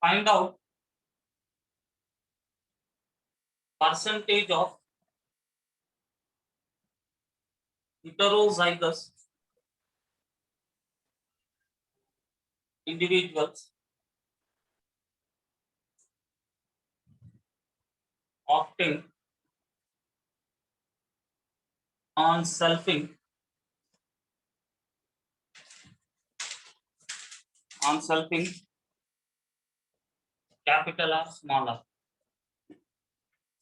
find out percentage of heterozygous individuals opting on selfing capital R small r.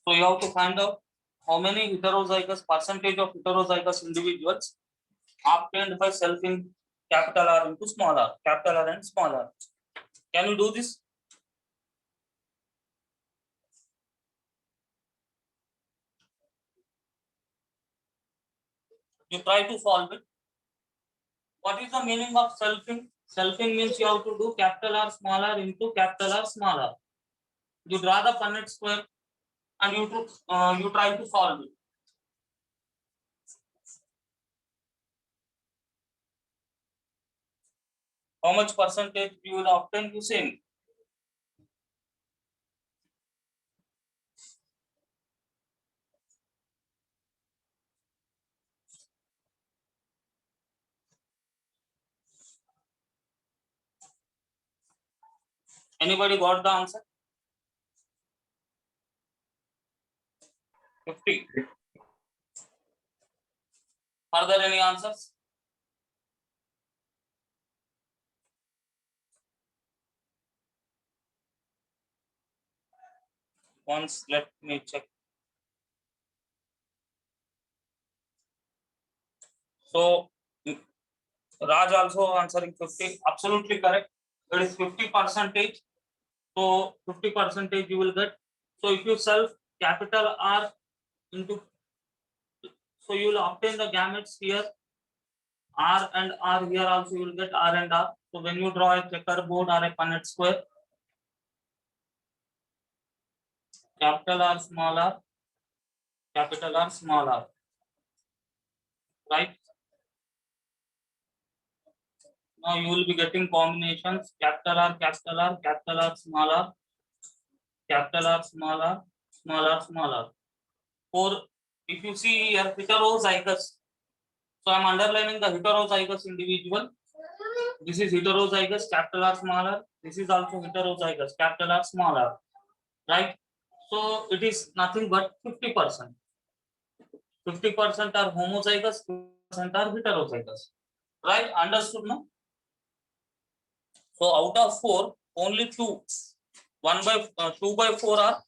So you have to find out how many heterozygous percentage of heterozygous individuals obtained by selfing capital R into small r, capital R and small r. Can you do this? You try to solve it. What is the meaning of selfing? Selfing means you have to do capital R small r into capital R small r. You draw the Punnett square and you try to solve it. How much percentage you will obtain? You say. Anybody got the answer? 50. Further any answers? Once let me check. So Raj also answering 50. Absolutely correct. It is 50%. So 50% you will get. So if you self capital R into, so you will obtain the gametes here. R and R here also you will get R and R. So when you draw a checkerboard or a Punnett square, capital R small r, capital R small r, right? Now you will be getting combinations capital R, capital R, capital R small r, capital R small r, small r, small r. For if you see here heterozygous, so I am underlining the heterozygous individual. This is heterozygous capital R small r. This is also heterozygous capital R small r, right? So it is nothing but 50%. 50% are homozygous, 50% are heterozygous, right? Understood now? So out of 4, only 2, 2 by 4 are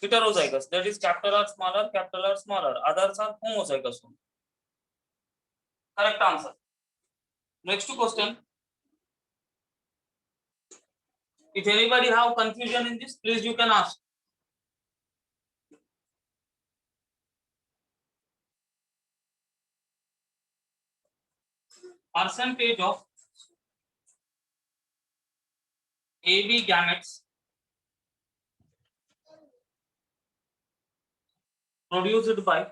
heterozygous. That is capital R smaller, capital R smaller. Others are homozygous. Correct answer. Next question. If anybody have confusion in this, please you can ask. Percentage of AB gametes produced by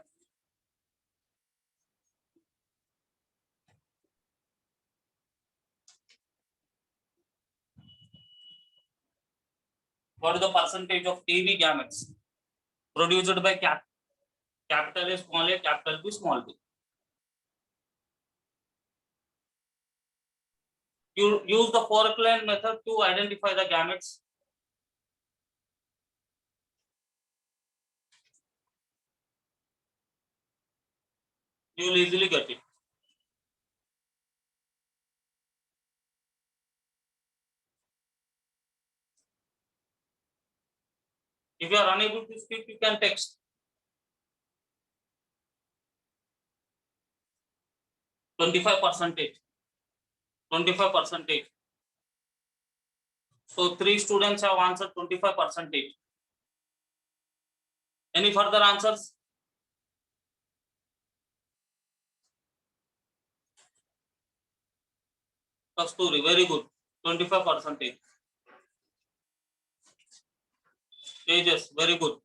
what is the percentage of AB gametes produced by capital A small a, capital B small b. You use the Four-Clan method to identify the gametes. You will easily get it. If you are unable to speak, you can text. 25%. 25%. So 3 students have answered 25%. Any further answers? Kasturi, very good. 25%. Ages, very good.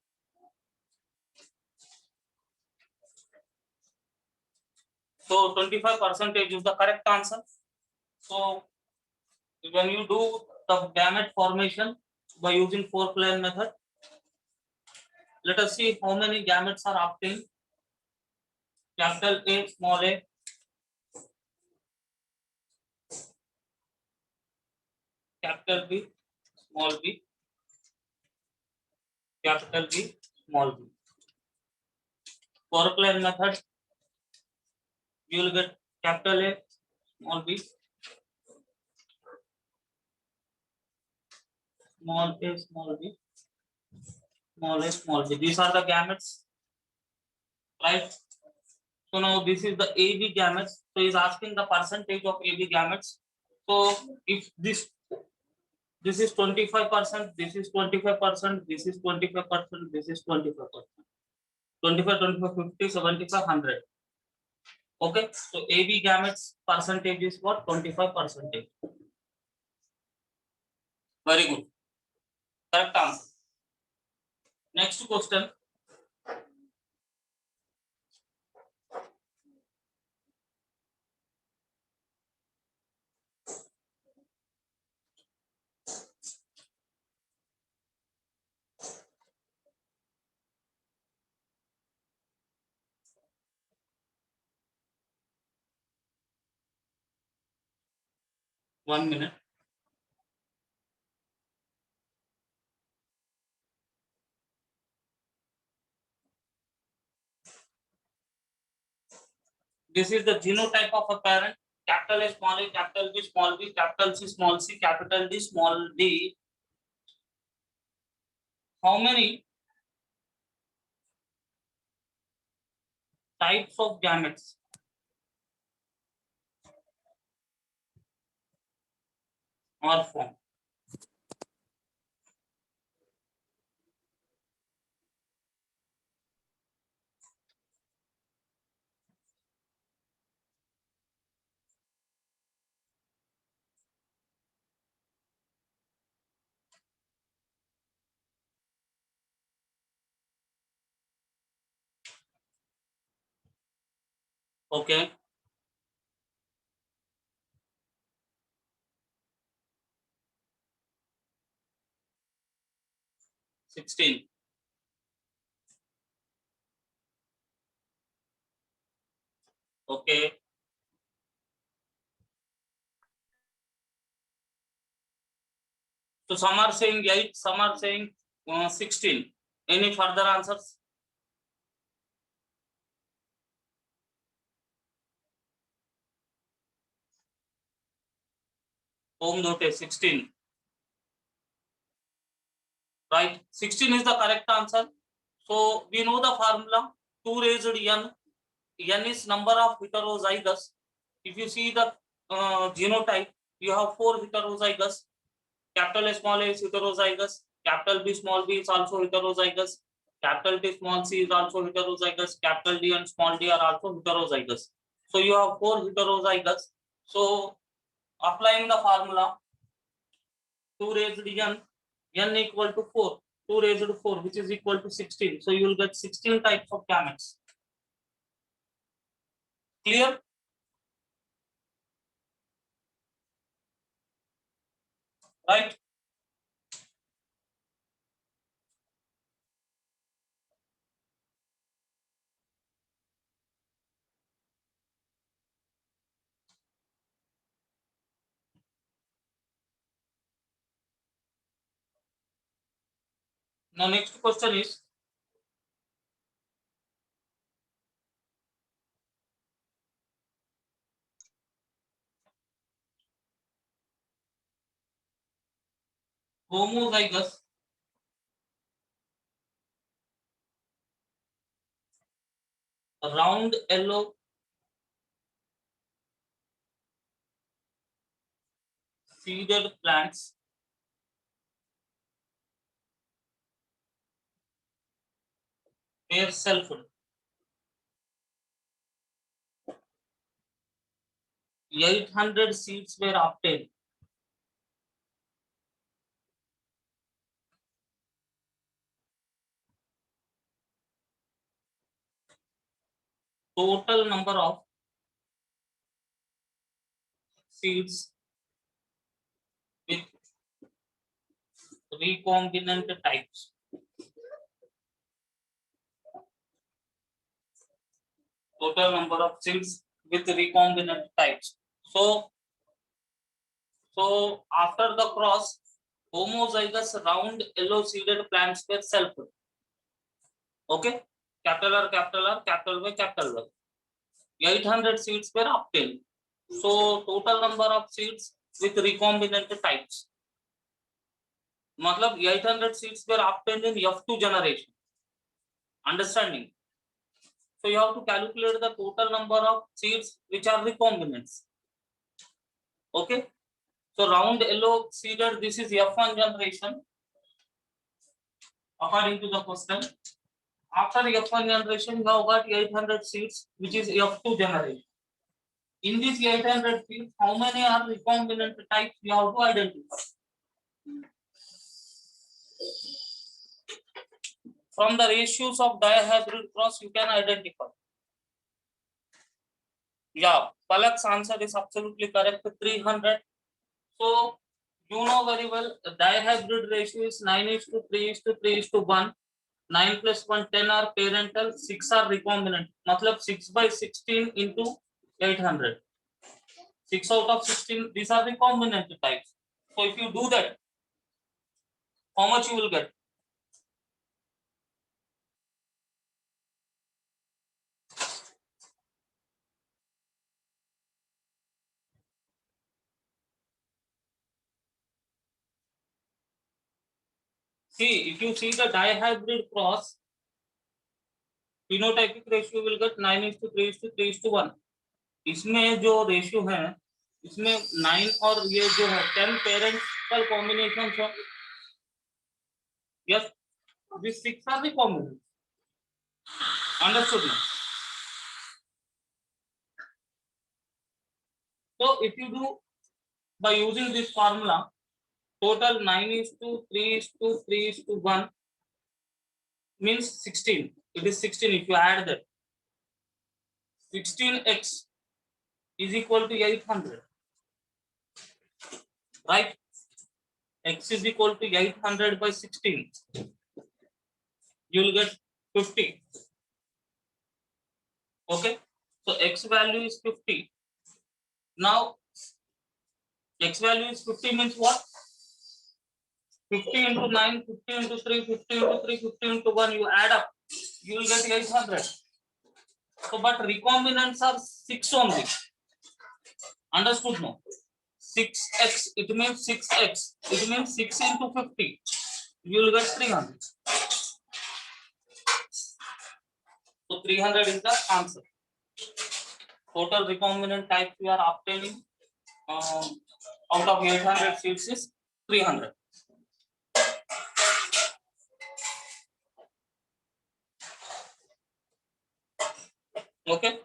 So 25% is the correct answer. So when you do the gamete formation by using 4-player method. Let us see how many gametes are obtained. Capital A, small a, capital B, small b, capital B, small b. 4-player method, you will get capital A, small b, small a, small b, small a, small b. These are the gametes, right? So now this is the AB gametes. So he is asking the percentage of AB gametes. So if this is 25%, this is 25%, this is 25%, this is 25%. 25, 25, 50, 75, 100. Okay, so AB gametes percentage is what? 25%. Very good. Correct answer. Next question. One minute. This is the genotype of a parent. Capital A, small a, capital B, small b, capital C, small c, capital D, small d. How many types of gametes are formed? Okay. Sixteen. Okay. So some are saying 8, some are saying 16. Any further answers? Home note 16. Right? 16 is the correct answer. So we know the formula 2 raised n. N is number of heterozygous. If you see the genotype, you have 4 heterozygous. Capital A, small a is heterozygous. Capital B, small b is also heterozygous. Capital T, small c is also heterozygous. Capital D and small d are also heterozygous. So you have 4 heterozygous. So applying the formula 2 raised n equal to 4. 2 raised to 4, which is equal to 16. So you will get 16 types of gametes. Clear? Right? Now next question is homozygous round yellow seeded plants were selfed. 800 seeds were obtained. Total number of seeds with recombinant types. Total number of seeds with recombinant types. So after the cross, homozygous round yellow seeded plants were self-fertilized. Okay, capital R, capital R, capital Y, capital Y. 800 seeds were obtained. So total number of seeds with recombinant types. मतलब 800 seeds were obtained in F2 generation. Understanding? So you have to calculate the total number of seeds which are recombinants. Okay. So round yellow seeded, this is F1 generation. According to the question, after F1 generation, you have got 800 seeds, which is F2 generation. In these 800 seeds, how many are recombinant types you have to identify? From the ratios of dihybrid cross, you can identify. Yeah, Palak's answer is absolutely correct, 300. So, you know very well, the dihybrid ratio is 9:3:3:1. 9 plus 1, 10 are parental, 6 are recombinant. Matlab 6/16 into 800. 6 out of 16, these are recombinant types. So, if you do that, how much you will get? See, if you see the dihybrid cross, phenotypic ratio will get 9:3:3:1. इसमें जो ratio है, इसमें 9 और ये जो है 10 parental combination है. Yes, these 6 are the combination. Understood now? So if you do by using this formula, total 9:3:3:1 means 16. It is 16 if you add that. 16x is equal to 800. Right? X is equal to 800 by 16. You will get 50. Okay? So x value is 50. Now, x value is 50 means what? 50 into 9, 50 into 3, 50 into 3, 50 into 1, you add up, you will get 800. So, but recombinants are 6 only. Understood no? 6x, it means 6x. It means 6 into 50. You will get 300. So, 300 is the answer. Total recombinant types we are obtaining out of 800 seeds is 300. Okay.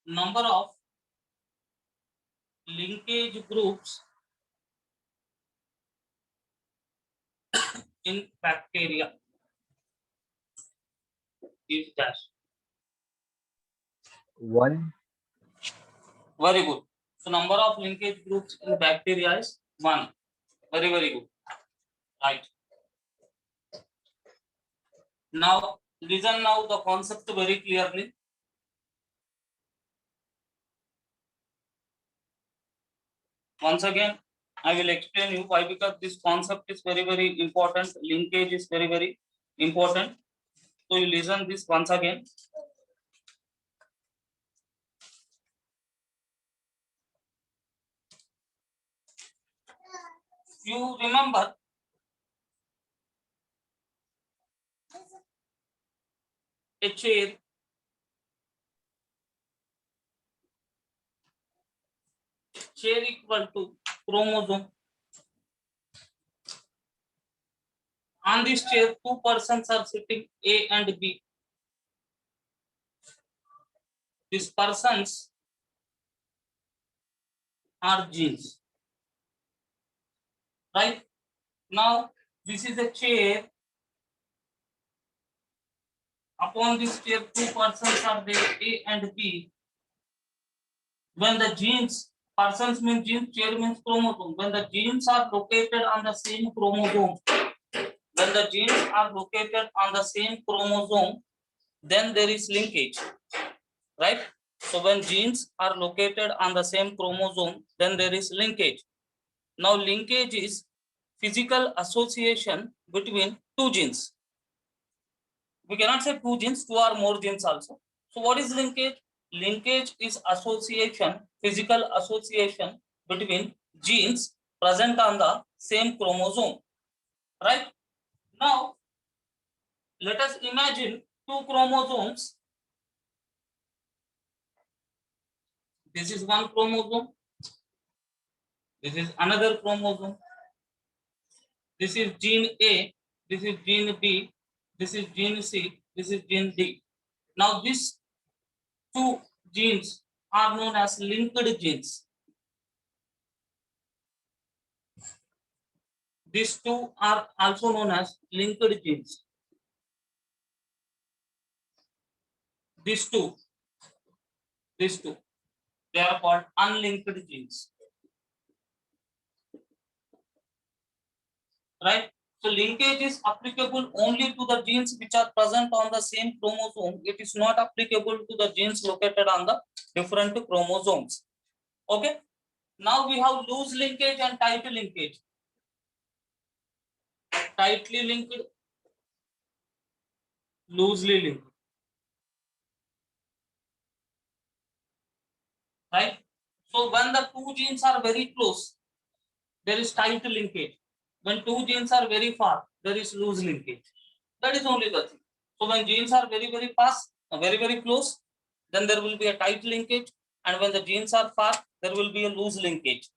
Number of linkage groups in bacteria is dash. 1. Very good. So number of linkage groups in bacteria is 1. Very, very good. Right. Now listen now the concept very clearly. Once again, I will explain you why, because this concept is very, very important. Linkage is very, very important. So you listen this once again. you remember a chair equal to chromosome. On this chair, two persons are sitting, A and B. These persons are genes. Right? Now, this is a chair. Upon this chair, two persons are there, A and B. When the genes, persons means genes, chair means chromosome. When the genes are located on the same chromosome, then there is linkage, right? So when genes are located on the same chromosome, then there is linkage. Now linkage is physical association between two genes. We cannot say two genes, two or more genes also. So what is linkage? Linkage is association, physical association between genes present on the same chromosome, right? Now let us imagine two chromosomes. This is one chromosome, this is another chromosome. This is gene A, this is gene B, this is gene C, this is gene D. Now these two genes are known as linked genes. These two are also known as linked genes. These two, they are called unlinked genes. Right? So linkage is applicable only to the genes which are present on the same chromosome. It is not applicable to the genes located on the different chromosomes. Okay. Now we have loose linkage and tight linkage. Tightly linked, loosely linked. Right? So when the two genes are very close, there is tight linkage. When two genes are very far, there is loose linkage. That is only the thing. So when genes are very fast, very close, then there will be a tight linkage, and when the genes are far, there will be a loose linkage.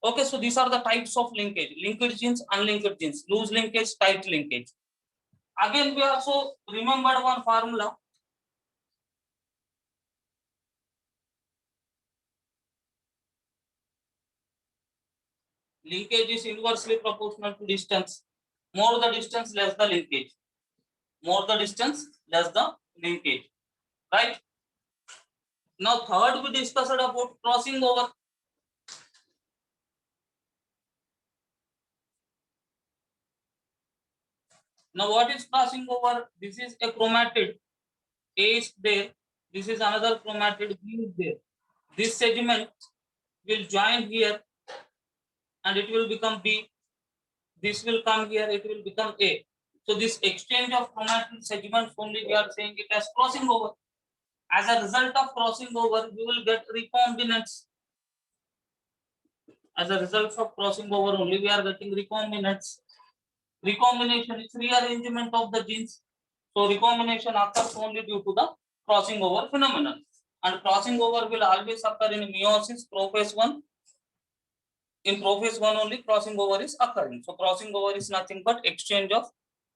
Okay, so these are the types of linkage: linked genes, unlinked genes, loose linkage, tight linkage. Again, we also remembered one formula. Linkage is inversely proportional to distance. More the distance, less the linkage. More the distance, less the linkage. Right? Now, third, we discussed about crossing over. Now, what is crossing over? This is a chromatid. A is there. This is another chromatid. B is there. This segment will join here, and it will become B. This will come here. It will become A. So this exchange of chromatid segments only we are saying it as crossing over. As a result of crossing over, you will get recombinants. As a result of crossing over only, we are getting recombinants. Recombination is rearrangement of the genes. So recombination occurs only due to the crossing over phenomenon. And crossing over will always occur in meiosis, prophase 1. In prophase 1 only crossing over is occurring. So crossing over is nothing but exchange of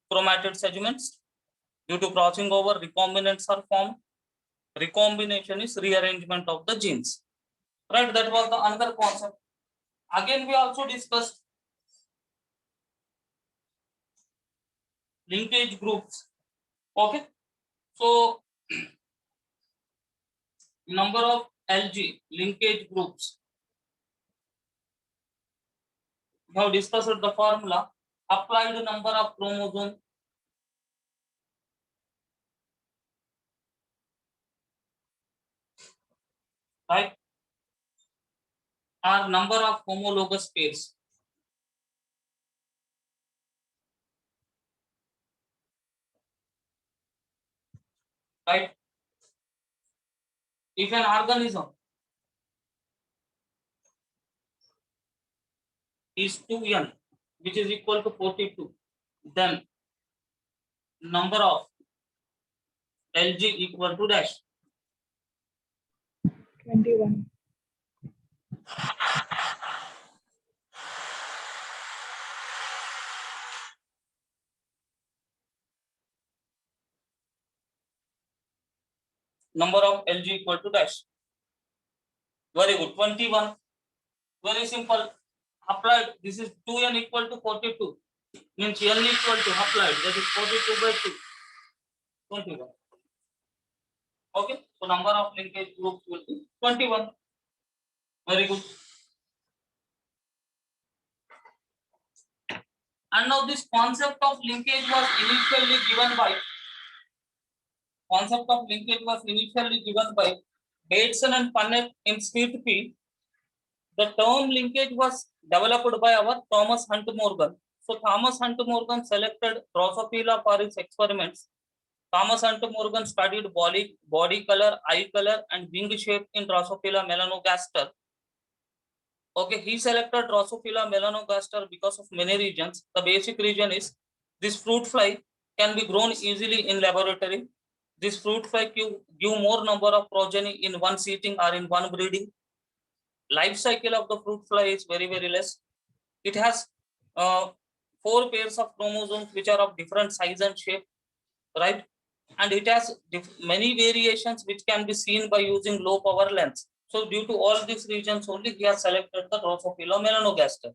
chromatid segments. Due to crossing over, recombinants are formed. Recombination is rearrangement of the genes. Right, that was the another concept. Again, we also discussed linkage groups. Okay, so number of LG linkage groups. We have discussed the formula. Applied number of chromosomes right, or number of homologous pairs. Right. If an organism is 2n, which is equal to 42, then number of Lg equal to dash 21. number of Lg equal to dash. Very good. 21. Very simple. Applied. This is 2n equal to 42. Means n equal to applied. That is 42 by 2. 21. Okay. So number of linkage groups will be 21. Very good. And now this concept of linkage was initially given by Bateson and Punnett in Smith field. The term linkage was developed by our Thomas Hunt Morgan. So Thomas Hunt Morgan selected Drosophila for his experiments. Thomas Hunt Morgan studied body color, eye color, and wing shape in Drosophila melanogaster. Okay, he selected Drosophila melanogaster because of many reasons. The basic reason is this fruit fly can be grown easily in laboratory. This fruit fly give more number of progeny in one seating or in one breeding. Life cycle of the fruit fly is very less. It has 4 pairs of chromosomes which are of different size and shape, right? And it has many variations which can be seen by using low power lens. So due to all these reasons only he has selected the Drosophila melanogaster.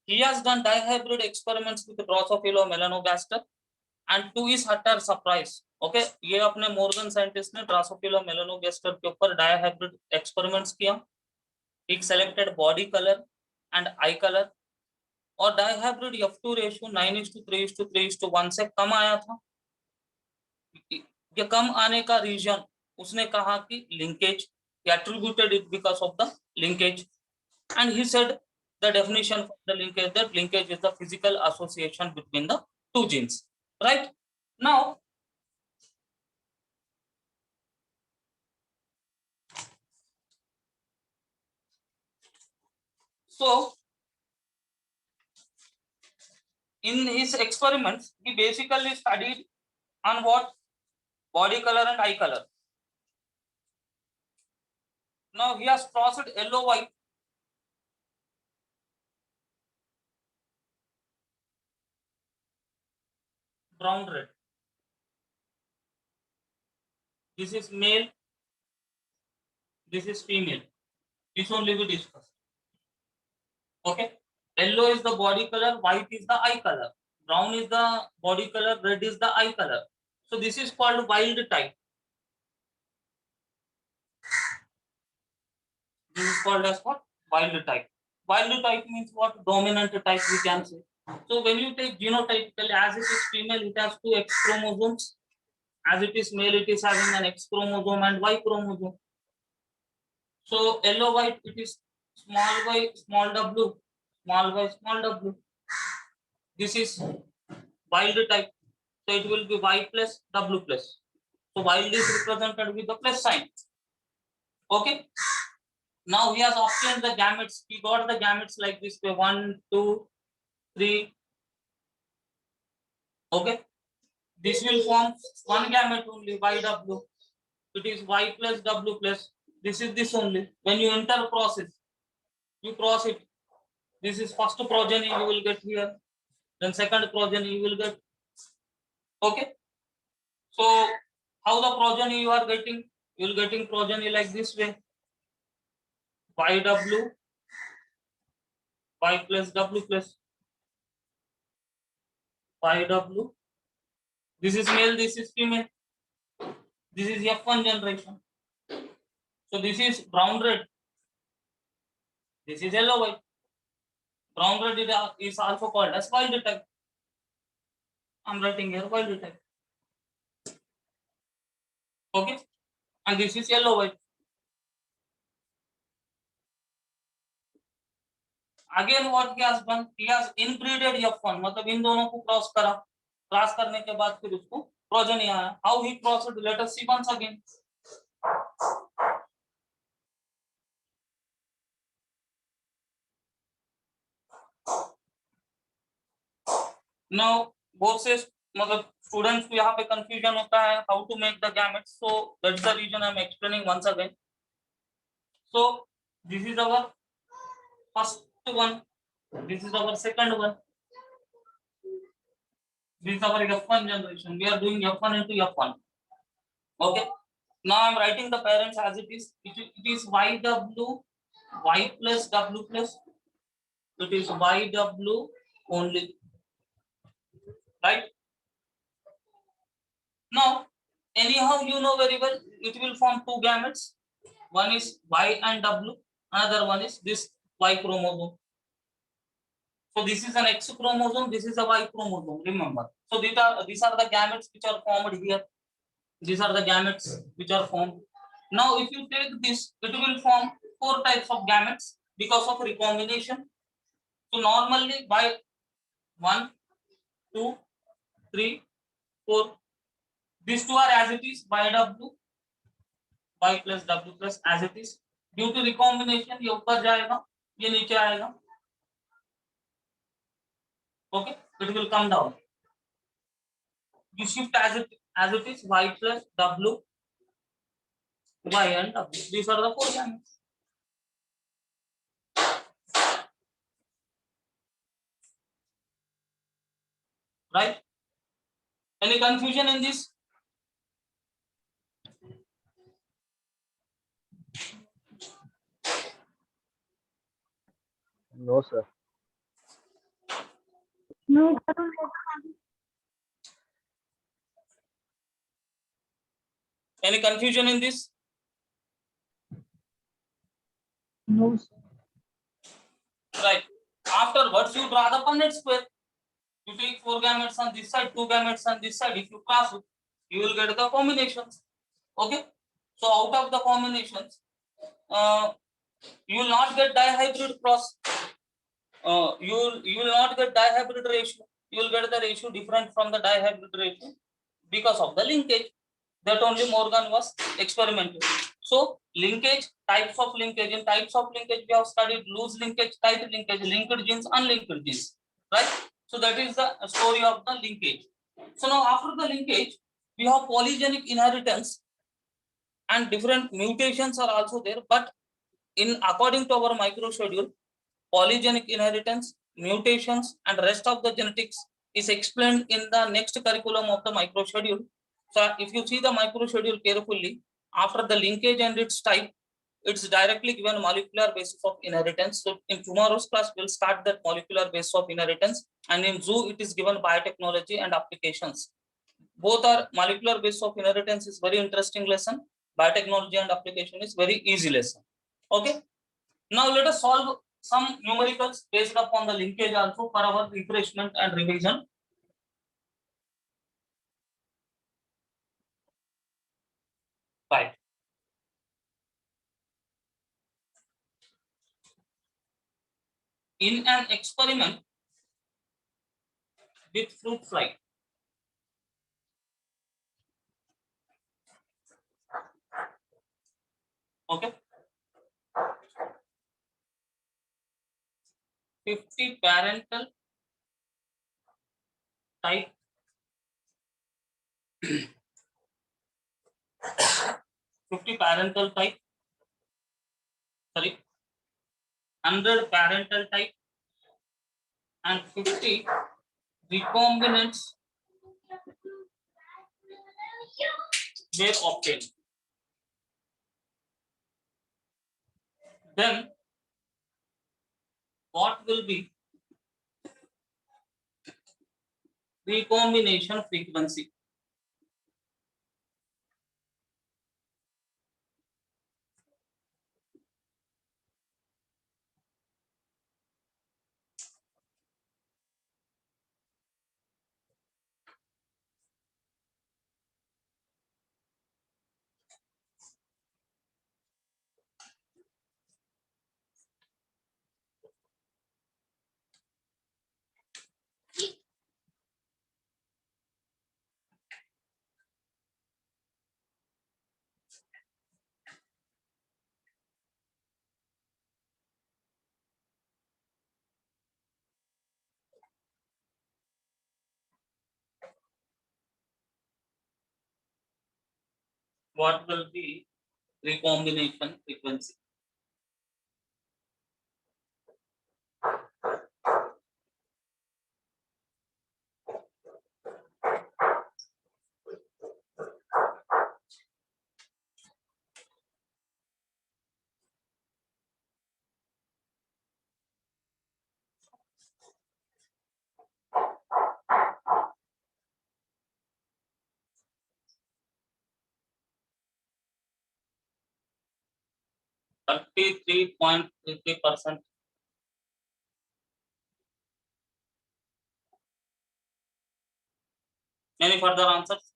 He has done dihybrid experiments with Drosophila melanogaster, and to his utter surprise, okay, ये अपने Morgan scientist ने Drosophila melanogaster के ऊपर dihybrid experiments किया. He selected body color and eye color, और dihybrid F2 ratio 9:3:3:1 से कम आया था. ये कम आने का रीजन उसने कहा कि linkage, he attributed it because of the linkage, and he said the definition for the linkage, that linkage is the physical association between the two genes, right? Now so in his experiments he basically studied on what? Body color and eye color. Now he has crossed yellow white, brown red. This is male, this is female. This only we discussed. Okay, yellow is the body color, white is the eye color, brown is the body color, red is the eye color. So this is called wild type. This is called as what? Wild type. Wild type means what? Dominant type we can say. So when you take genotypically, as it is female, it has 2 X chromosomes. As it is male, it is having an X chromosome and Y chromosome. So yellow white, it is small y, small w, small y, small w. This is wild type. So it will be Y plus W plus. So wild is represented with the plus sign. Okay. Now he has obtained the gametes. He got the gametes like this way: 1, 2, 3. Okay. This will form one gamete only, YW. It is Y plus W plus. This is this only. When you enter process, you cross it. This is first progeny you will get here. Then second progeny you will get. Okay. So how the progeny you are getting? You will getting progeny like this way: YW, Y plus W plus, YW. This is male, this is female. This is F1 generation. So this is brown red. This is yellow white. Brown red is also called as wild type. I'm writing here wild type. Okay. And this is yellow white. Again what he has done? He has inbreeded F1. मतलब इन दोनों को cross करा. Cross करने के बाद फिर उसको progeny आया. How he crossed? Let us see once again. Now both से मतलब स्टूडेंट्स को यहाँ पे कंफ्यूजन होता है how to make the gametes, so that's the reason I am explaining once again. So this is our first one, this is our second one, this is our F1 generation. We are doing F1 into F1. Okay, now I am writing the parents as it is. It is YW, Y plus W plus, it is YW only, right? Now anyhow you know very well it will form two gametes. One is Y and W, another one is this Y chromosome. So this is an X chromosome, this is a Y chromosome, remember. So these are the gametes which are formed here. These are the gametes which are formed. Now if you take this, it will form four types of gametes because of recombination. So normally by 1, 2, 3, 4, these two are as it is, YW, Y plus W plus as it is. Due to recombination ये ऊपर जाएगा, ये नीचे आएगा. Okay, it will come down. You shift as it is, Y plus W, Y and W. These are the four gametes. Right? Any confusion in this? No, sir. No. Any confusion in this? No. Right. Afterwards, you draw the Punnett square. You take four gametes on this side, two gametes on this side. If you cross it, you will get the combinations. Okay. So out of the combinations, you will not get dihybrid cross. You will not get dihybrid ratio. You will get the ratio different from the dihybrid ratio because of the linkage that only Morgan was experimenting. So linkage, types of linkage. In types of linkage, we have studied loose linkage, tight linkage, linked genes, unlinked genes, right? So that is the story of the linkage. So now after the linkage, we have polygenic inheritance, and different mutations are also there. But in according to our micro schedule, polygenic inheritance, mutations, and rest of the genetics is explained in the next curriculum of the micro schedule. So if you see the micro schedule carefully, after the linkage and its type, it's directly given molecular basis of inheritance. So in tomorrow's class, we'll start that molecular basis of inheritance, and in zoo, it is given biotechnology and applications. Both are molecular basis of inheritance is very interesting lesson. Biotechnology and application is very easy lesson. Okay. Now let us solve some numericals based upon the linkage also for our refreshment and revision. Right. In an experiment with fruit fly, okay, 50 parental type, 50 parental type, sorry, 100 parental type, and 50 recombinants were obtained. Then what will be recombination frequency? what will be recombination frequency? Thirty-three point 33%. Any further answers?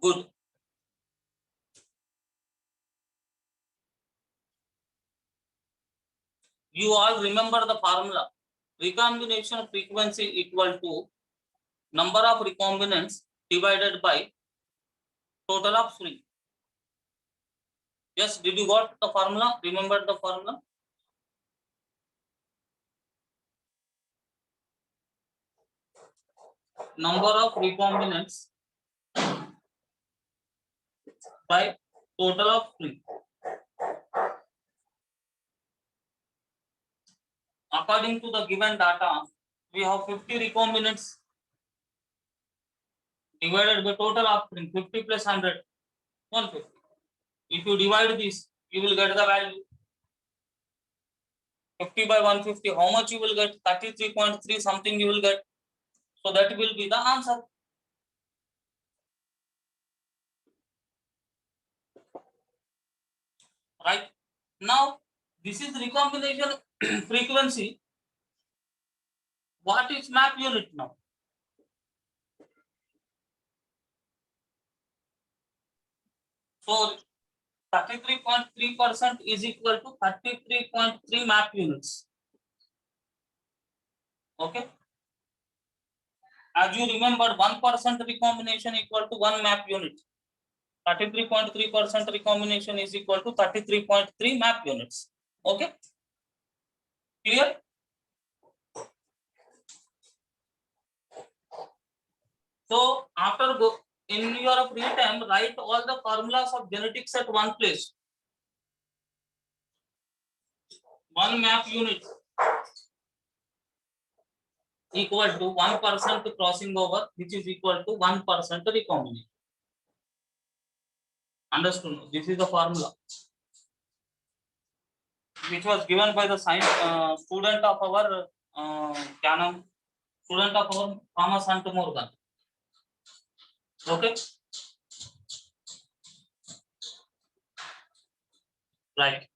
Good. You all remember the formula. Recombination frequency equal to number of recombinants divided by total of string. Yes, did you got the formula? Remember the formula? Number of recombinants by total of string. According to the given data, we have 50 recombinants divided by total of string. 50 plus 100, 150. If you divide this, you will get the value. 50 by 150, how much you will get? 33.3 something you will get. So that will be the answer. Right? Now, this is recombination frequency. What is map unit now? So 33.3% is equal to 33.3 map units. Okay. As you remember, 1% recombination equal to 1 map unit. 33.3% recombination is equal to 33.3 map units. Okay. Clear? So after in your free time, write all the formulas of genetics at one place. One map unit equal to 1% crossing over, which is equal to 1% recombination. Understood? This is the formula which was given by the science student of our student of our Thomas Hunt Morgan. Okay. Right.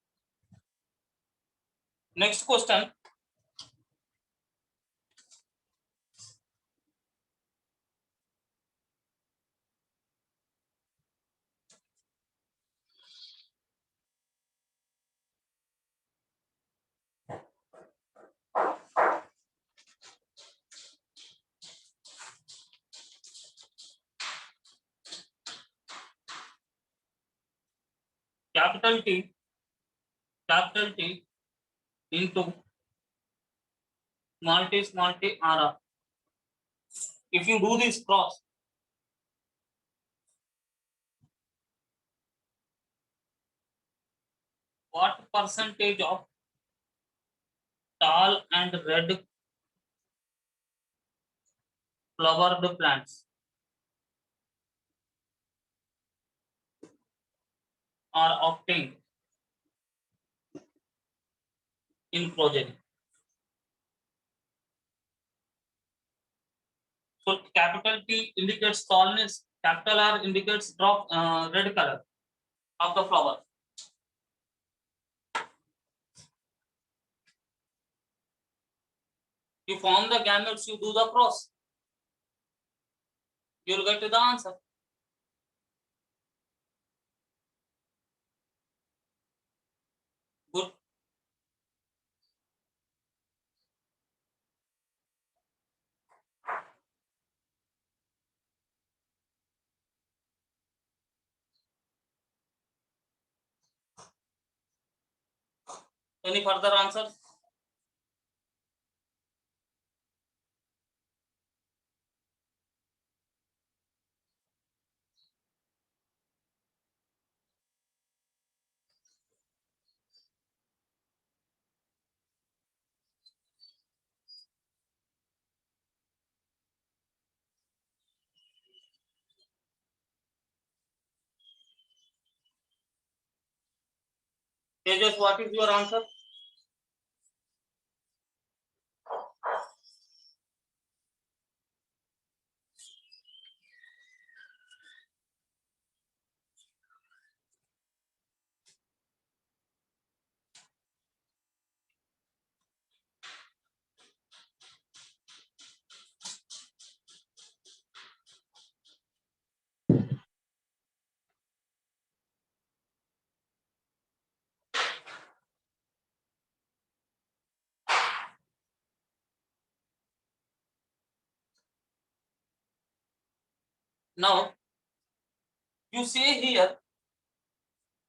Next question. Capital T into small t r. If you do this cross, what percentage of tall and red flowered plants are obtained in progeny? So capital T indicates tallness, capital R indicates drop red color of the flower. You form the gametes, you do the cross, you will get to the answer. Good. Any further answers? Tejas, what is your answer? Now, you say here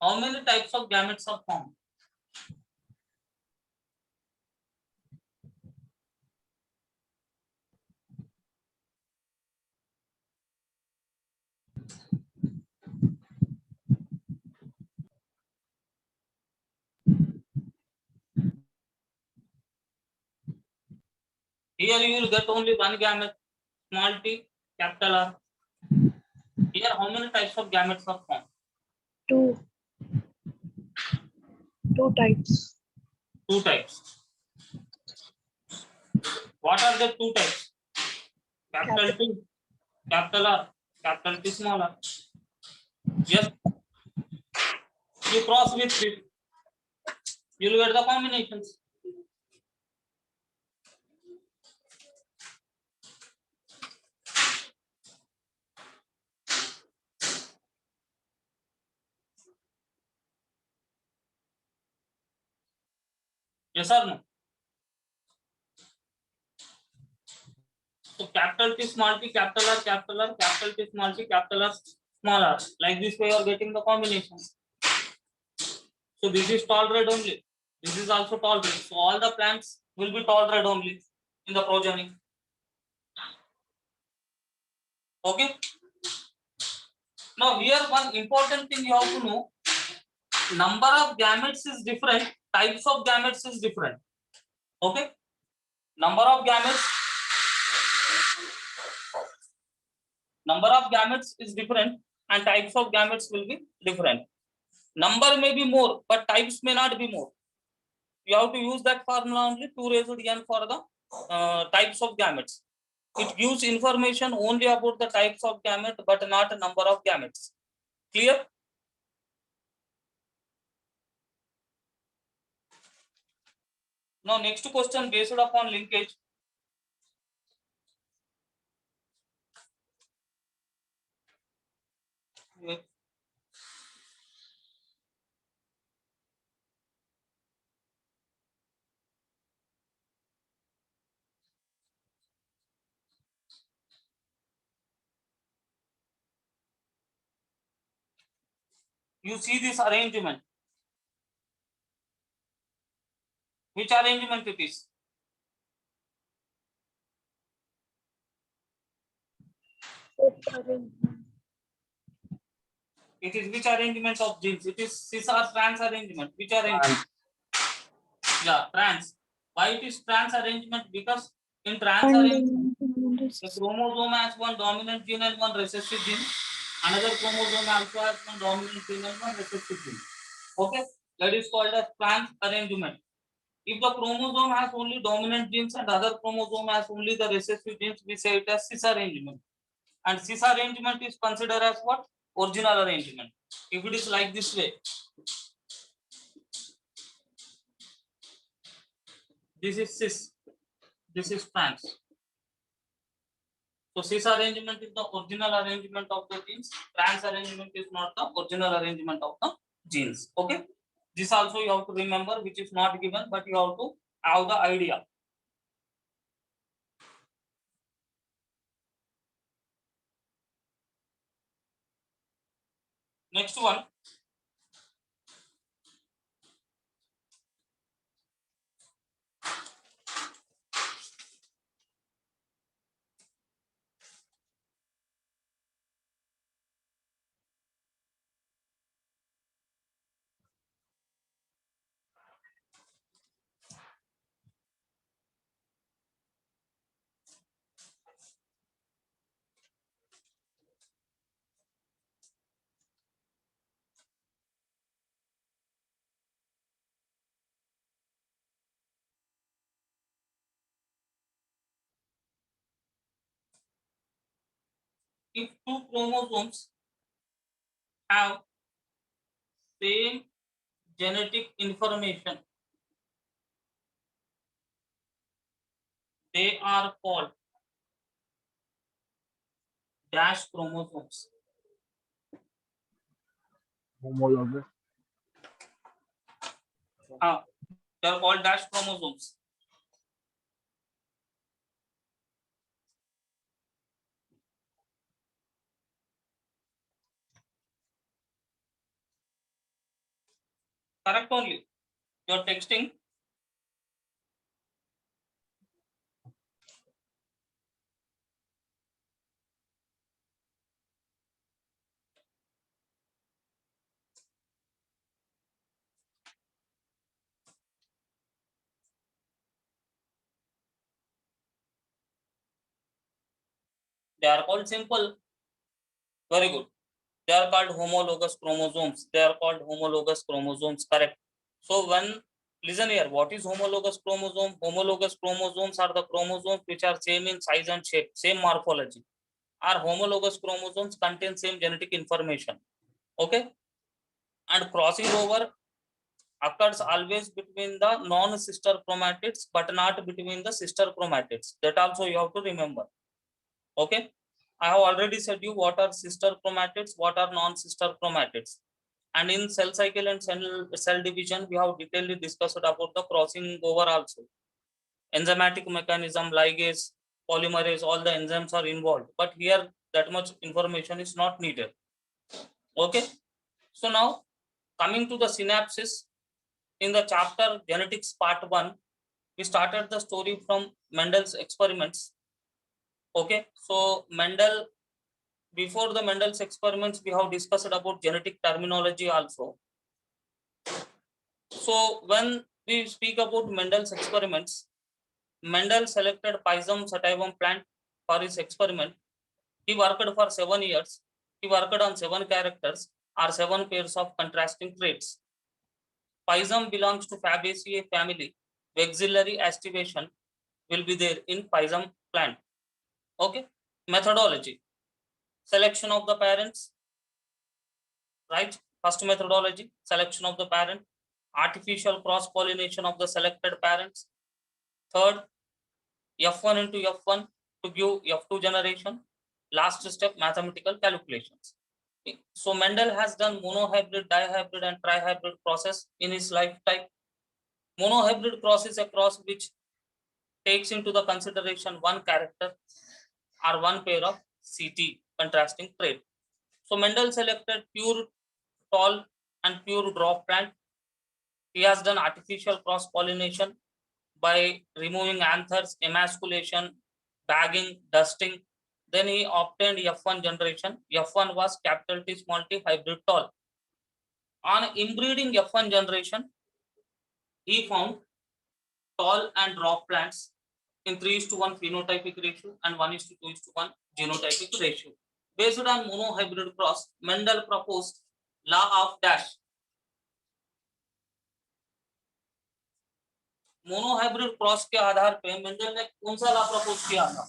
how many types of gametes are formed? Here you will get only one gamete, small t, capital R. Here how many types of gametes are formed? Two. Two types. Two types. What are the two types? Capital T, capital R, capital T, small r. Yes, you cross with it, you will get the combinations. Yes or no? So capital T, small t, capital R, capital R, capital T, small t, capital R, small r. Like this way you are getting the combinations. So this is tall red only. This is also tall red. So all the plants will be tall red only in the progeny. Okay. Now here one important thing you have to know. Number of gametes is different. Types of gametes is different. Okay. Number of gametes is different, and types of gametes will be different. Number may be more, but types may not be more. You have to use that formula only, 2 raised to n for the types of gametes. It gives information only about the types of gamete, but not a number of gametes. Clear? Now next question based upon linkage. You see this arrangement. Which arrangement it is? It is which arrangement of genes? It is cis or trans arrangement. Which arrangement? Yeah, trans. Why it is trans arrangement? Because in trans arrangement, the chromosome has one dominant gene and one recessive gene. Another chromosome also has one dominant gene and one recessive gene. Okay, that is called as trans arrangement. If the chromosome has only dominant genes and other chromosome has only the recessive genes, we say it as cis arrangement. And cis arrangement is considered as what? Original arrangement. If it is like this way, this is cis, this is trans. So cis arrangement is the original arrangement of the genes. Trans arrangement is not the original arrangement of the genes. Okay. This also you have to remember, which is not given, but you have to have the idea. Next one. if two chromosomes have same genetic information, they are called dash chromosomes. Homologous. They are called dash chromosomes. Correct only. You are texting. They are called simple. Very good. They are called homologous chromosomes. They are called homologous chromosomes. Correct. So when listen here, what is homologous chromosome? Homologous chromosomes are the chromosomes which are same in size and shape, same morphology. Our homologous chromosomes contain same genetic information. Okay. And crossing over occurs always between the non-sister chromatids, but not between the sister chromatids. That also you have to remember. Okay. I have already said you what are sister chromatids, what are non-sister chromatids. And in cell cycle and cell division, we have detailedly discussed about the crossing over also. Enzymatic mechanism, ligase, polymerase, all the enzymes are involved. But here that much information is not needed. Okay. So now coming to the synapses, in the chapter genetics part 1, we started the story from Mendel's experiments. Okay. So Mendel, before the Mendel's experiments, we have discussed about genetic terminology also. So when we speak about Mendel's experiments, Mendel selected Pisum sativum plant for his experiment. He worked for 7 years. He worked on 7 characters or 7 pairs of contrasting traits. Pisum belongs to Fabaceae family. Vexillary aestivation will be there in Pisum plant. Okay. Methodology. Selection of the parents. Right. First methodology, selection of the parent. Artificial cross-pollination of the selected parents. Third, F1 into F1 to give F2 generation. Last step, mathematical calculations. So Mendel has done monohybrid, dihybrid and trihybrid process in his lifetime. Monohybrid cross is a cross which takes into the consideration one character or one pair of CT, contrasting trait. So Mendel selected pure tall and pure dwarf plant. He has done artificial cross pollination by removing anthers, emasculation, bagging, dusting. Then he obtained F1 generation. F1 was capital T small t hybrid tall. On inbreeding F1 generation, he found tall and dwarf plants in 3:1 phenotypic ratio and 1:2:1 genotypic ratio. Based on monohybrid cross, Mendel proposed law of dash. Monohybrid cross के आधार पे Mendel ने कौन सा law propose किया था?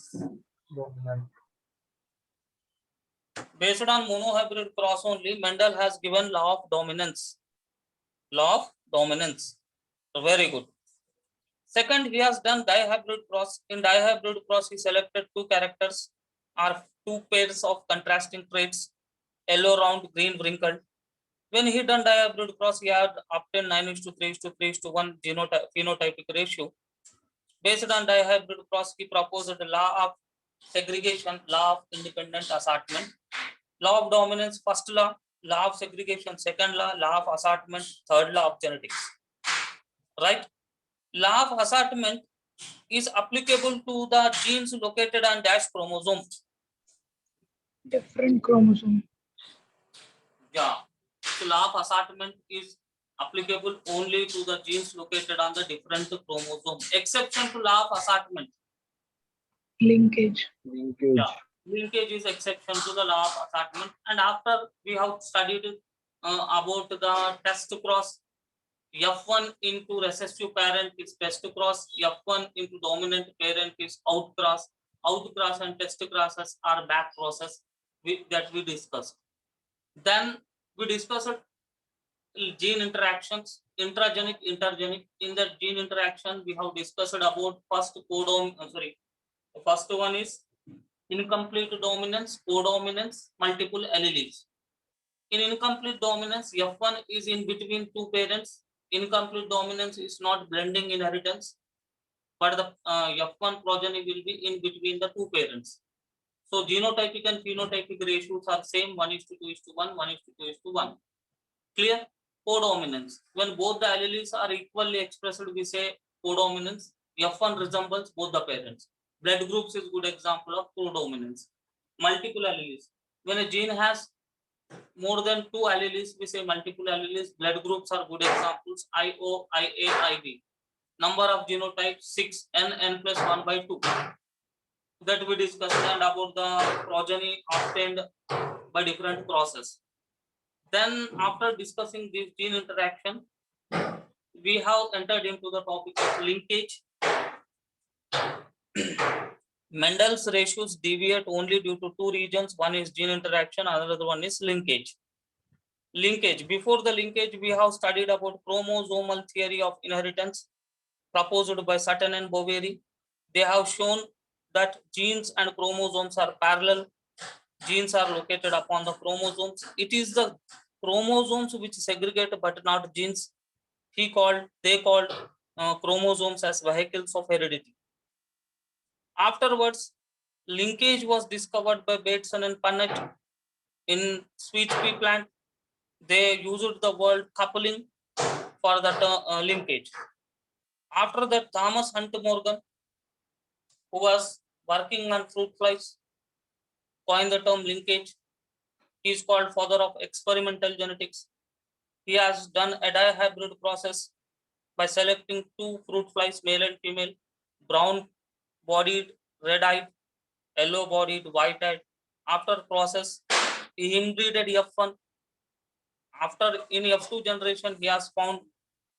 Based on monohybrid cross only, Mendel has given law of dominance. Law of dominance. So very good. Second, he has done dihybrid cross. In dihybrid cross, he selected 2 characters or 2 pairs of contrasting traits, yellow round, green wrinkled. When he done dihybrid cross, he had obtained 9:3:3:1 phenotypic ratio. Based on dihybrid cross, he proposed the law of segregation, law of independent assortment, law of dominance, first law, law of segregation, second law, law of assortment, third law of genetics. Right? Law of assortment is applicable to the genes located on dash chromosome. Different chromosome. Yeah. So law of assortment is applicable only to the genes located on the different chromosome. Exception to law of assortment. Linkage. Yeah. Linkage is exception to the law of assortment. And after we have studied about the test cross, F1 into recessive parent is test cross, F1 into dominant parent is out cross and test crosses are back process. that we discussed. Then we discussed gene interactions, intragenic, intergenic. In the gene interaction, we have discussed about first first one is incomplete dominance, codominance, multiple alleles. In incomplete dominance, F1 is in between two parents. Incomplete dominance is not blending inheritance, but the F1 progeny will be in between the two parents. So genotypic and phenotypic ratios are same, 1:2:1, 1:2:1. Clear? Codominance. When both the alleles are equally expressed, we say codominance. F1 resembles both the parents. Blood groups is good example of codominance. Multiple alleles. When a gene has more than two alleles, we say multiple alleles. Blood groups are good examples. IO, IA, IB. Number of genotypes 6, n plus 1/2. That we discussed, and about the progeny obtained by different process. Then after discussing this gene interaction, we have entered into the topic of linkage. Mendel's ratios deviate only due to two regions. One is gene interaction, another one is linkage. Linkage. Before the linkage, we have studied about chromosomal theory of inheritance proposed by Sutton and Boveri. They have shown that genes and chromosomes are parallel. Genes are located upon the chromosomes. It is the chromosomes which segregate but not genes. They called chromosomes as vehicles of heredity. Afterwards, linkage was discovered by Bateson and Punnett in sweet pea plant. They used the word coupling for that linkage. After that, Thomas Hunt Morgan, who was working on fruit flies, coined the term linkage. He is called father of experimental genetics. He has done a dihybrid process by selecting two fruit flies, male and female, brown bodied, red eyed, yellow bodied, white eyed. After process, he inbreeded F1. After in F2 generation, he has found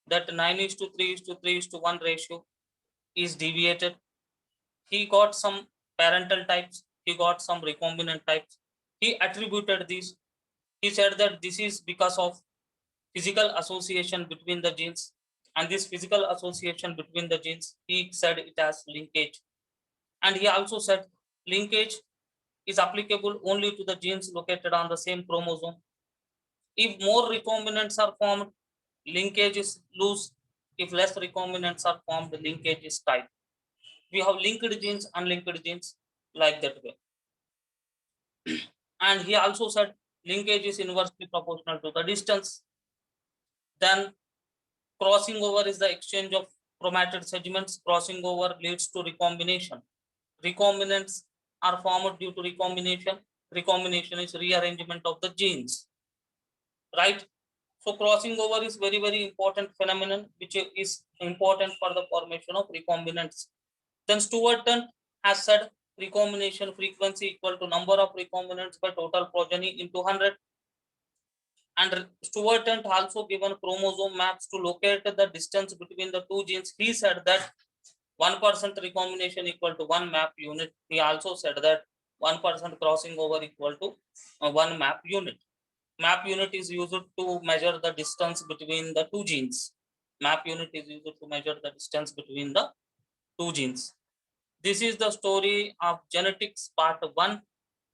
that 9:3:3:1 ratio is deviated. He got some parental types, he got some recombinant types. He attributed these. He said that this is because of physical association between the genes, and this physical association between the genes, he said it as linkage. And he also said linkage is applicable only to the genes located on the same chromosome. If more recombinants are formed, linkage is loose. If less recombinants are formed, the linkage is tight. We have linked genes, unlinked genes, like that way. And he also said linkage is inversely proportional to the distance. Then crossing over is the exchange of chromatid segments. Crossing over leads to recombination. Recombinants are formed due to recombination. Recombination is rearrangement of the genes, right? So crossing over is very, very important phenomenon which is important for the formation of recombinants. Then Stewart has said recombination frequency equal to number of recombinants by total progeny into 100. And Stewart also given chromosome maps to locate the distance between the two genes. He said that 1% recombination equal to 1 map unit. He also said that 1% crossing over equal to 1 map unit. Map unit is used to measure the distance between the two genes. Map unit is used to measure the distance between the two genes. This is the story of genetics part 1.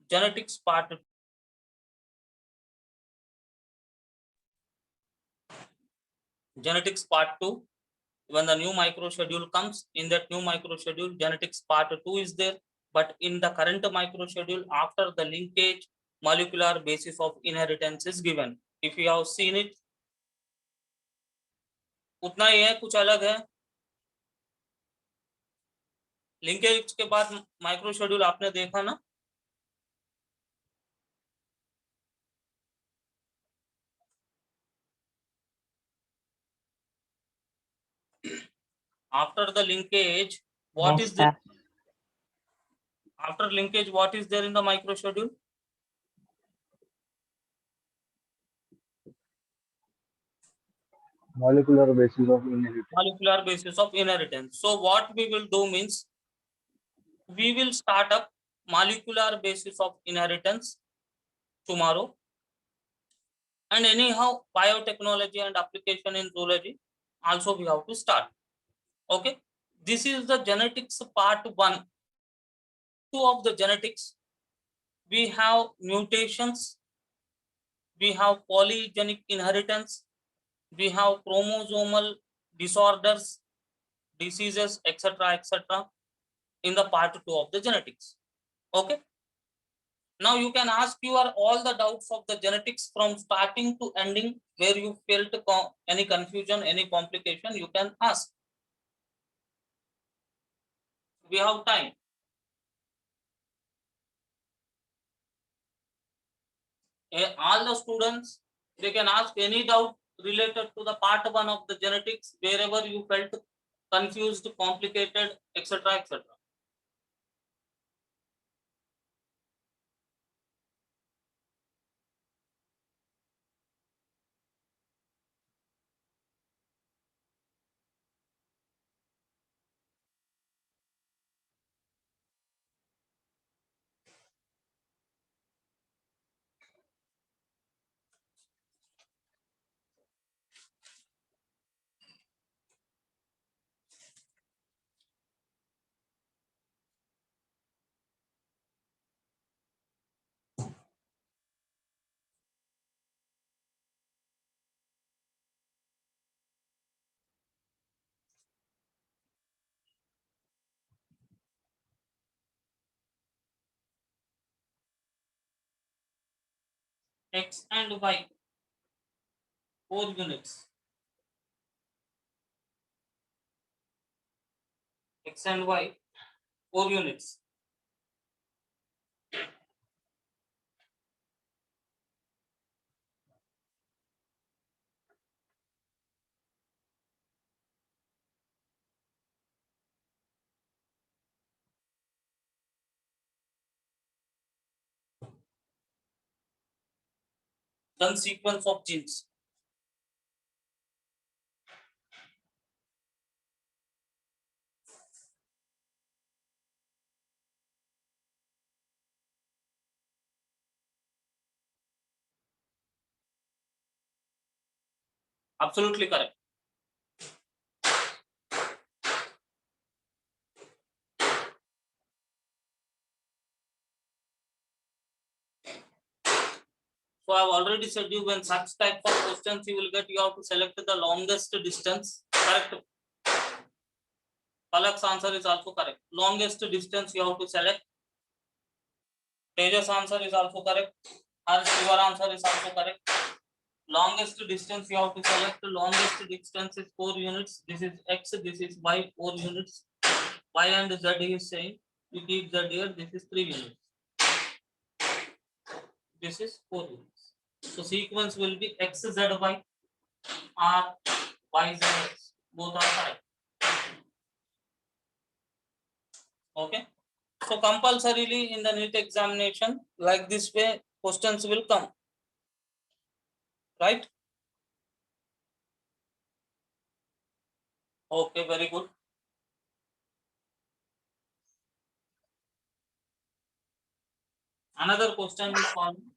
Genetics part 2. Genetics part 2. When the new microschedule comes, in that new microschedule, genetics part 2 is there. But in the current microschedule, after the linkage, molecular basis of inheritance is given. If you have seen it, उतना ही है, कुछ अलग है. Linkage के बाद माइक्रोशेड्यूल आपने देखा ना. After the linkage, what is there? After linkage, what is there in the microschedule? Molecular basis of inheritance. Molecular basis of inheritance. So what we will do means, we will start up molecular basis of inheritance tomorrow. And anyhow, biotechnology and application in zoology also we have to start. Okay, this is the genetics part 1. 2 of the genetics, we have mutations, we have polygenic inheritance, we have chromosomal disorders, diseases, etc., etc., in the part 2 of the genetics. Okay, now you can ask your all the doubts of the genetics from starting to ending, where you felt any confusion, any complication, you can ask. We have time. All the students, they can ask any doubt related to the part 1 of the genetics, wherever you felt confused, complicated, etc., etc. X and Y, 4 units. X and Y, 4 units. Then sequence of genes. Absolutely correct. So I've already said you, when such type of questions you will get, you have to select the longest distance. Correct. Palak's answer is also correct. Longest distance you have to select. Tejas answer is also correct. Harsh, your answer is also correct. Longest distance you have to select. Longest distance is 4 units. This is X, this is Y, 4 units. Y and Z is saying, you keep Z here, this is 3 units. This is 4 units. So sequence will be X, Z, Y, or Y, Z, X. Both are correct. Okay. So compulsorily in the NEET examination, like this way, questions will come. Right? Okay, very good. Another question is following.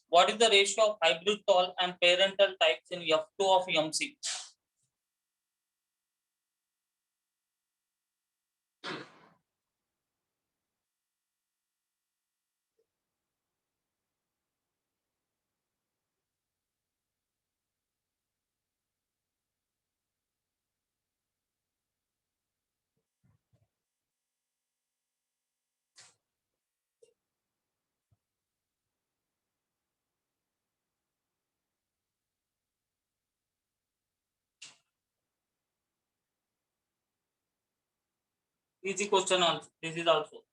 What is the ratio of hybrid tall and parental types in F2 of MC? Easy question also. This is also.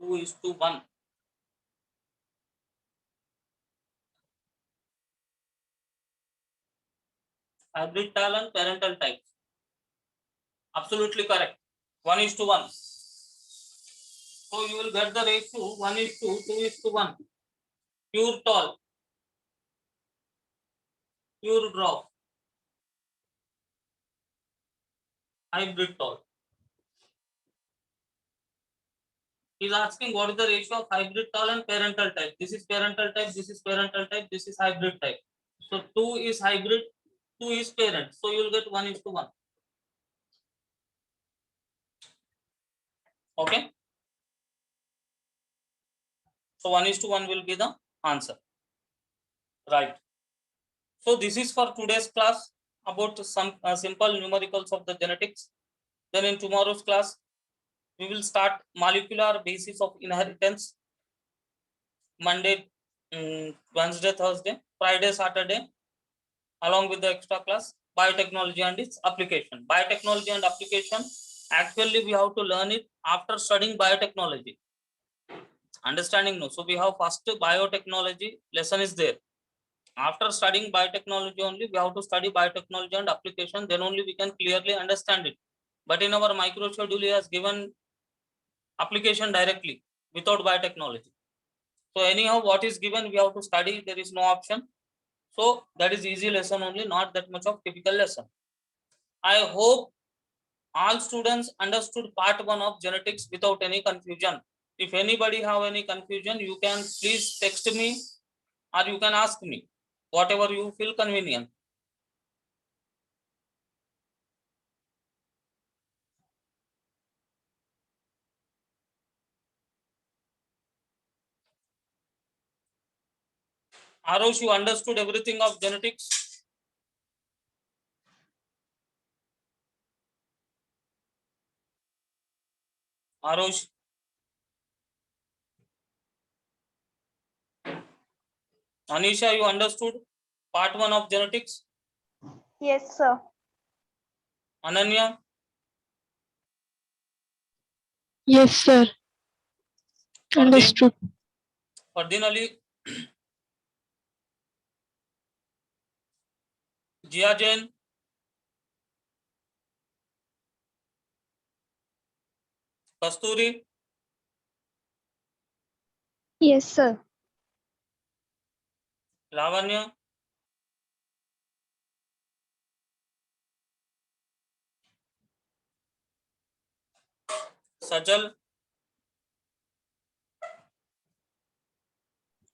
Two is to one. Hybrid talent, parental type. Absolutely correct. 1:1. So you will get the ratio 1:2, 2:1. Pure tall, pure drop, hybrid tall. He's asking what is the ratio of hybrid tall and parental type. This is parental type, this is parental type, this is hybrid type. So 2 is hybrid, 2 is parent. So you will get 1:1. Okay. So 1:1 will be the answer. Right. So this is for today's class about some simple numericals of the genetics. Then in tomorrow's class, we will start molecular basis of inheritance. Monday, Wednesday, Thursday, Friday, Saturday, along with the extra class, biotechnology and its application. Biotechnology and application, actually we have to learn it after studying biotechnology. Understanding no. So we have first biotechnology lesson is there. After studying biotechnology only, we have to study biotechnology and application, then only we can clearly understand it. But in our micro schedule, he has given application directly without biotechnology. So anyhow, what is given, we have to study, there is no option. So that is easy lesson only, not that much of typical lesson. I hope all students understood part 1 of genetics without any confusion. If anybody have any confusion, you can please text me or you can ask me, whatever you feel convenient. Arush, you understood everything of genetics? Arush? Anisha, you understood part 1 of genetics? Yes, sir. Ananya? Yes, sir. Fardeen? Understood. Fardeen Ali? Jia Jain? Kasturi? Yes, sir. Lavanya? Sajal?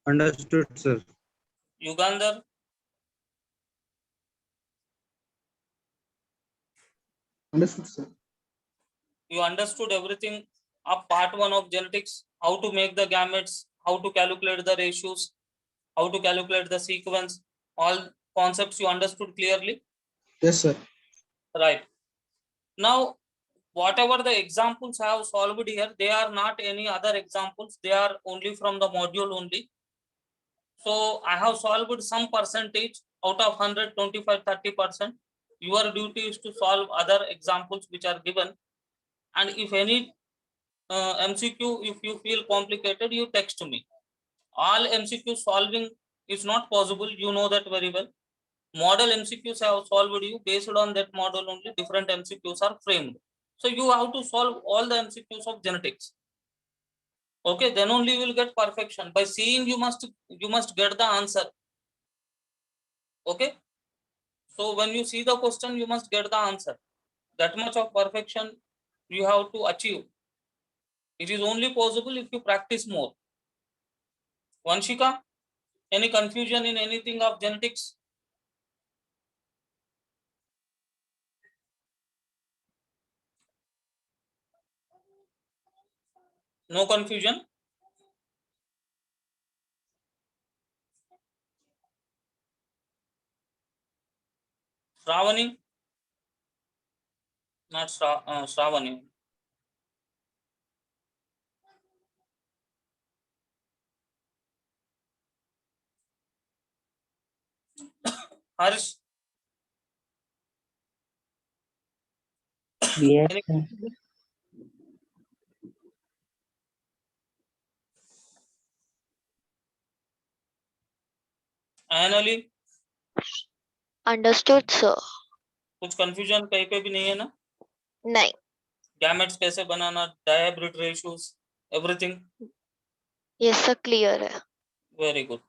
Understood, sir. Yugandhar? Understood, sir. You understood everything of part 1 of genetics, how to make the gametes, how to calculate the ratios, how to calculate the sequence, all concepts you understood clearly? Yes, sir. Right. Now, whatever the examples I have solved here, they are not any other examples, they are only from the module only. So I have solved some percentage out of 100, 25, 30%. Your duty is to solve other examples which are given. And if any MCQ, if you feel complicated, you text me. All MCQ solving is not possible, you know that very well. Model MCQs I have solved you, based on that model only different MCQs are framed. So you have to solve all the MCQs of genetics. Okay, then only you will get perfection. By seeing, you must get the answer. Okay, so when you see the question, you must get the answer. That much of perfection you have to achieve. It is only possible if you practice more. Vanshika, any confusion in anything of genetics? No confusion? Ravani? not Shravani. Harsh, Yes, any sir. Anally, Understood, sir. कुछ confusion कहीं पे भी नहीं है ना? नहीं. Gametes कैसे बनाना, dihybrid ratios, everything Yes, sir. Clear है. very good.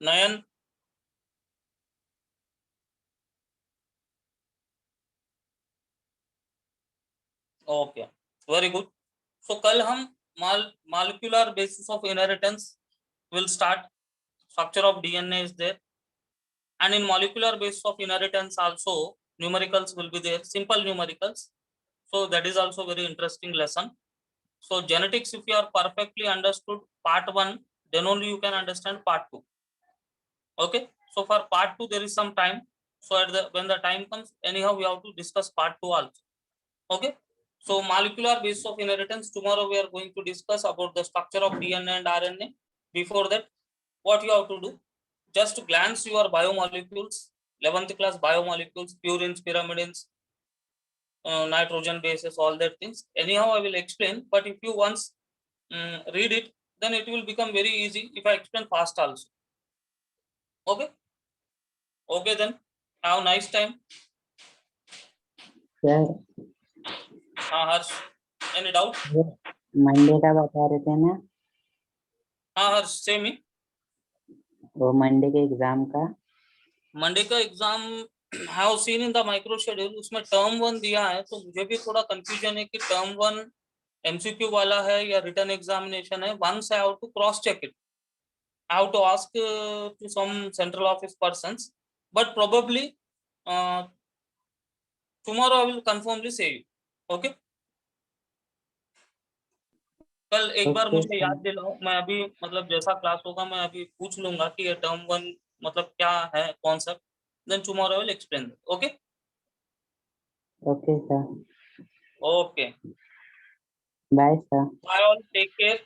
Nayan, okay, very good. So कल हम molecular basis of inheritance will start. Structure of DNA is there, and in molecular basis of inheritance also numericals will be there, simple numericals. So that is also very interesting lesson. So genetics, if you are perfectly understood part 1, then only you can understand part 2. Okay, so for part 2 there is some time, so when the time comes, anyhow we have to discuss part 2 also. Okay, so molecular basis of inheritance, tomorrow we are going to discuss about the structure of DNA and RNA. Before that, what you have to do, just glance your biomolecules, 11th class biomolecules, purines, pyrimidines, nitrogen bases, all that things. Anyhow I will explain, but if you once read it, then it will become very easy if I explain fast also. Okay, okay, then have a nice time. Sir Harsh, any doubt? Monday का बता रहे थे ना, Harsh, say me. वो Monday के exam का. Monday का exam have seen in the micro schedule, उसमें टर्म 1 दिया है, तो मुझे भी थोड़ा कंफ्यूजन है कि टर्म 1 एमसीक्यू वाला है या रिटर्न एग्जामिनेशन है. Once I have to cross check it, I have to ask to some central office persons, but probably tomorrow I will confirmly say you. Okay, कल एक बार ओके मुझे sir. याद दिलाओ, मैं अभी मतलब जैसा क्लास होगा मैं अभी पूछ लूंगा कि ये टर्म 1 मतलब क्या है concept, then tomorrow I will explain. Okay, okay sir. Okay, bye sir. Bye all, take care.